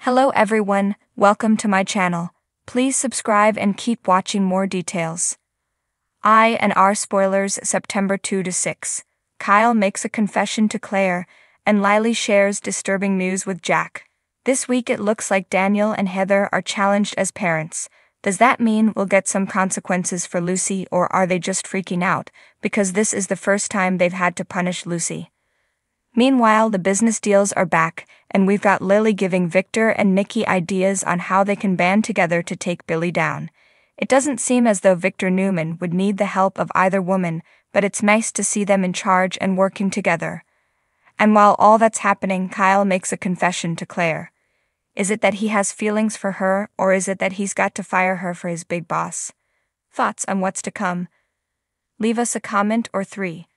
Hello everyone, welcome to my channel. Please subscribe and keep watching more details. I and R spoilers September 2 to 6. Kyle makes a confession to Claire, and Lily shares disturbing news with Jack. This week it looks like Daniel and Heather are challenged as parents. Does that mean we'll get some consequences for Lucy, or are they just freaking out because this is the first time they've had to punish Lucy? Meanwhile, the business deals are back, and we've got Lily giving Victor and Nikki ideas on how they can band together to take Billy down. It doesn't seem as though Victor Newman would need the help of either woman, but it's nice to see them in charge and working together. And while all that's happening, Kyle makes a confession to Claire. Is it that he has feelings for her, or is it that he's got to fire her for his big boss? Thoughts on what's to come? Leave us a comment or three.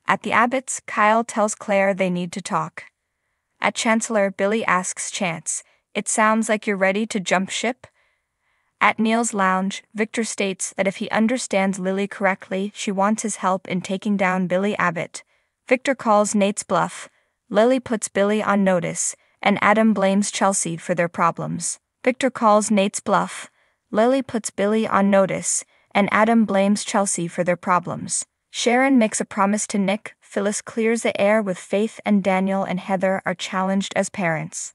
At the Abbotts, Kyle tells Claire they need to talk. At Chancellor, Billy asks Chance, "It sounds like you're ready to jump ship?" At Neil's lounge, Victor states that if he understands Lily correctly, she wants his help in taking down Billy Abbott. Victor calls Nate's bluff. Lily puts Billy on notice, and Adam blames Chelsea for their problems. Victor calls Nate's bluff. Lily puts Billy on notice, and Adam blames Chelsea for their problems. Sharon makes a promise to Nick, Phyllis clears the air with Faith, and Daniel and Heather are challenged as parents.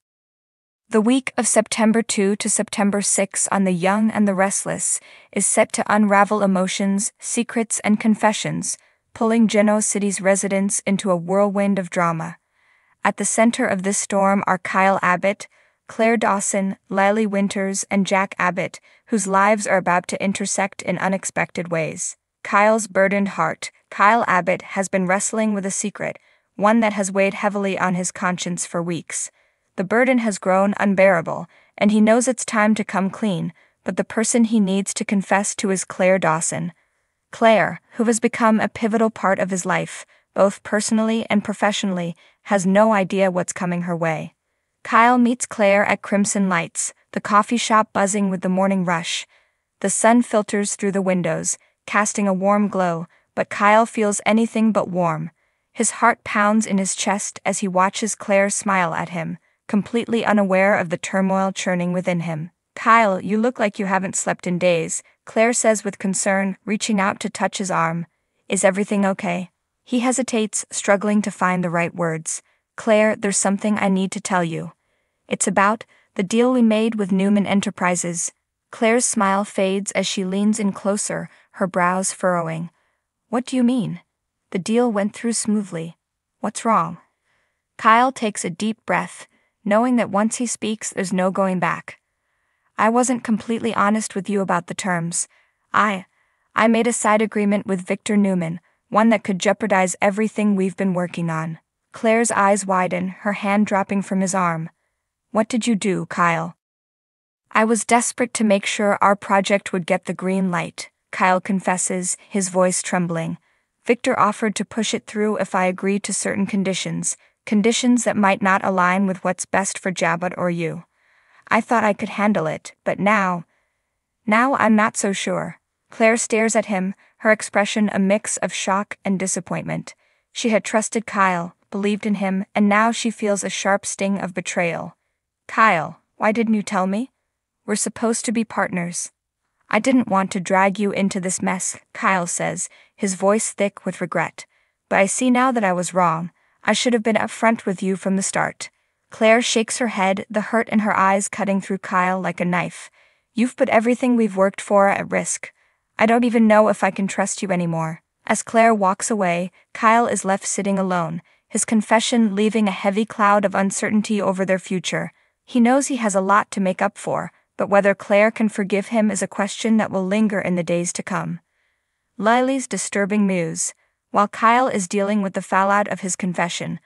The week of September 2 to September 6 on The Young and the Restless is set to unravel emotions, secrets, and confessions, pulling Genoa City's residents into a whirlwind of drama. At the center of this storm are Kyle Abbott, Claire Dawson, Lily Winters, and Jack Abbott, whose lives are about to intersect in unexpected ways. Kyle's burdened heart. Kyle Abbott has been wrestling with a secret, one that has weighed heavily on his conscience for weeks. The burden has grown unbearable, and he knows it's time to come clean, but the person he needs to confess to is Claire Dawson. Claire, who has become a pivotal part of his life, both personally and professionally, has no idea what's coming her way. Kyle meets Claire at Crimson Lights, the coffee shop buzzing with the morning rush. The sun filters through the windows, casting a warm glow, but Kyle feels anything but warm. His heart pounds in his chest as he watches Claire smile at him, completely unaware of the turmoil churning within him. "Kyle, you look like you haven't slept in days," Claire says with concern, reaching out to touch his arm. "Is everything okay?" He hesitates, struggling to find the right words. "Claire, there's something I need to tell you. It's about the deal we made with Newman Enterprises." Claire's smile fades as she leans in closer, her brows furrowing. "What do you mean?" "The deal went through smoothly. What's wrong?" Kyle takes a deep breath, knowing that once he speaks there's no going back. "I wasn't completely honest with you about the terms. I made a side agreement with Victor Newman, one that could jeopardize everything we've been working on." Claire's eyes widen, her hand dropping from his arm. "What did you do, Kyle?" "I was desperate to make sure our project would get the green light," Kyle confesses, his voice trembling. "Victor offered to push it through if I agreed to certain conditions that might not align with what's best for Jabot or you. I thought I could handle it, but now I'm not so sure." Claire stares at him, her expression a mix of shock and disappointment. She had trusted Kyle, believed in him, and now she feels a sharp sting of betrayal. "Kyle, why didn't you tell me? We're supposed to be partners." "I didn't want to drag you into this mess," Kyle says, his voice thick with regret. "But I see now that I was wrong. I should have been upfront with you from the start." Claire shakes her head, the hurt in her eyes cutting through Kyle like a knife. "You've put everything we've worked for at risk. I don't even know if I can trust you anymore." As Claire walks away, Kyle is left sitting alone, his confession leaving a heavy cloud of uncertainty over their future. He knows he has a lot to make up for, but whether Claire can forgive him is a question that will linger in the days to come. Lily's disturbing news. While Kyle is dealing with the fallout of his confession,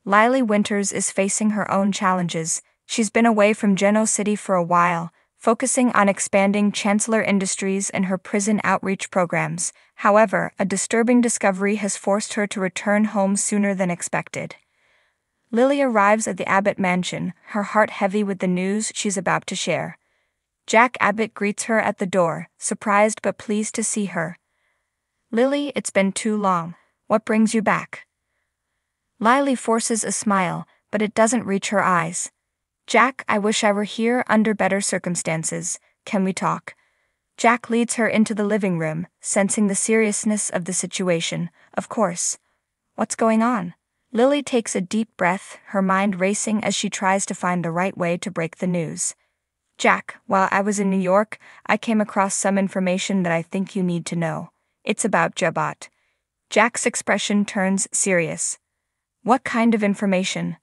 Lily Winters is facing her own challenges. She's been away from Genoa City for a while, focusing on expanding Chancellor Industries and her prison outreach programs. However, a disturbing discovery has forced her to return home sooner than expected. Lily arrives at the Abbott mansion, her heart heavy with the news she's about to share. Jack Abbott greets her at the door, surprised but pleased to see her. "Lily, it's been too long. What brings you back?" Lily forces a smile, but it doesn't reach her eyes. Jack, I wish I were here under better circumstances. Can we talk? Jack leads her into the living room, sensing the seriousness of the situation. Of course. What's going on? Lily takes a deep breath, her mind racing as she tries to find the right way to break the news. Jack, while I was in New York, I came across some information that I think you need to know. It's about Jabot. Jack's expression turns serious. What kind of information?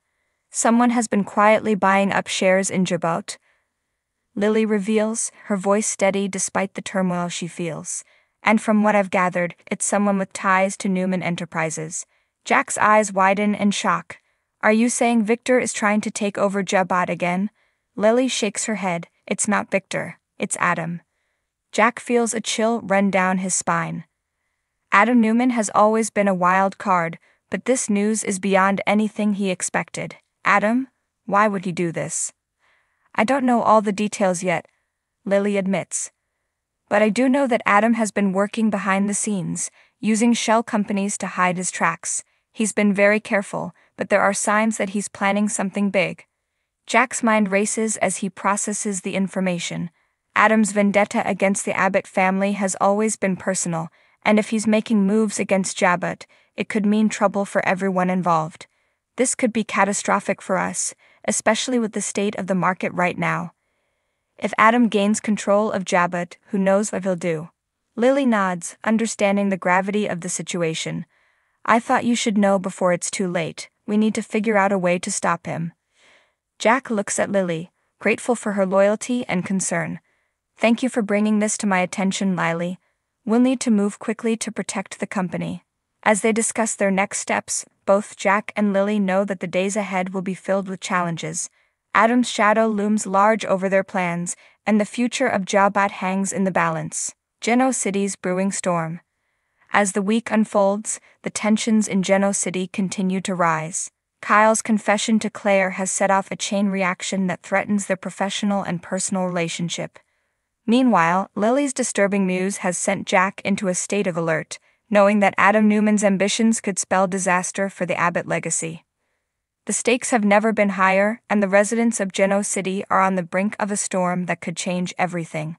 Someone has been quietly buying up shares in Jabot. Lily reveals, her voice steady despite the turmoil she feels. And from what I've gathered, it's someone with ties to Newman Enterprises. Jack's eyes widen in shock. Are you saying Victor is trying to take over Jabot again? Lily shakes her head. It's not Victor, it's Adam. Jack feels a chill run down his spine. Adam Newman has always been a wild card, but this news is beyond anything he expected. Adam? Why would he do this? I don't know all the details yet, Lily admits. But I do know that Adam has been working behind the scenes, using shell companies to hide his tracks. He's been very careful, but there are signs that he's planning something big. Jack's mind races as he processes the information. Adam's vendetta against the Abbott family has always been personal, and if he's making moves against Jabot, it could mean trouble for everyone involved. This could be catastrophic for us, especially with the state of the market right now. If Adam gains control of Jabot, who knows what he'll do? Lily nods, understanding the gravity of the situation. I thought you should know before it's too late. We need to figure out a way to stop him. Jack looks at Lily, grateful for her loyalty and concern. Thank you for bringing this to my attention, Lily. We'll need to move quickly to protect the company. As they discuss their next steps, both Jack and Lily know that the days ahead will be filled with challenges. Adam's shadow looms large over their plans, and the future of Jabot hangs in the balance. Geno City's brewing storm. As the week unfolds, the tensions in Geno City continue to rise. Kyle's confession to Claire has set off a chain reaction that threatens their professional and personal relationship. Meanwhile, Lily's disturbing news has sent Jack into a state of alert, knowing that Adam Newman's ambitions could spell disaster for the Abbott legacy. The stakes have never been higher, and the residents of Geno City are on the brink of a storm that could change everything.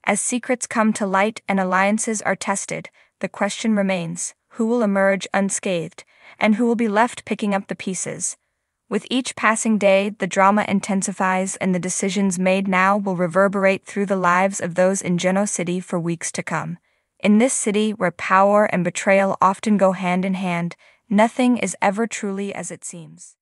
As secrets come to light and alliances are tested, the question remains, who will emerge unscathed, and who will be left picking up the pieces? With each passing day, the drama intensifies, and the decisions made now will reverberate through the lives of those in Geno City for weeks to come. In this city, where power and betrayal often go hand in hand, nothing is ever truly as it seems.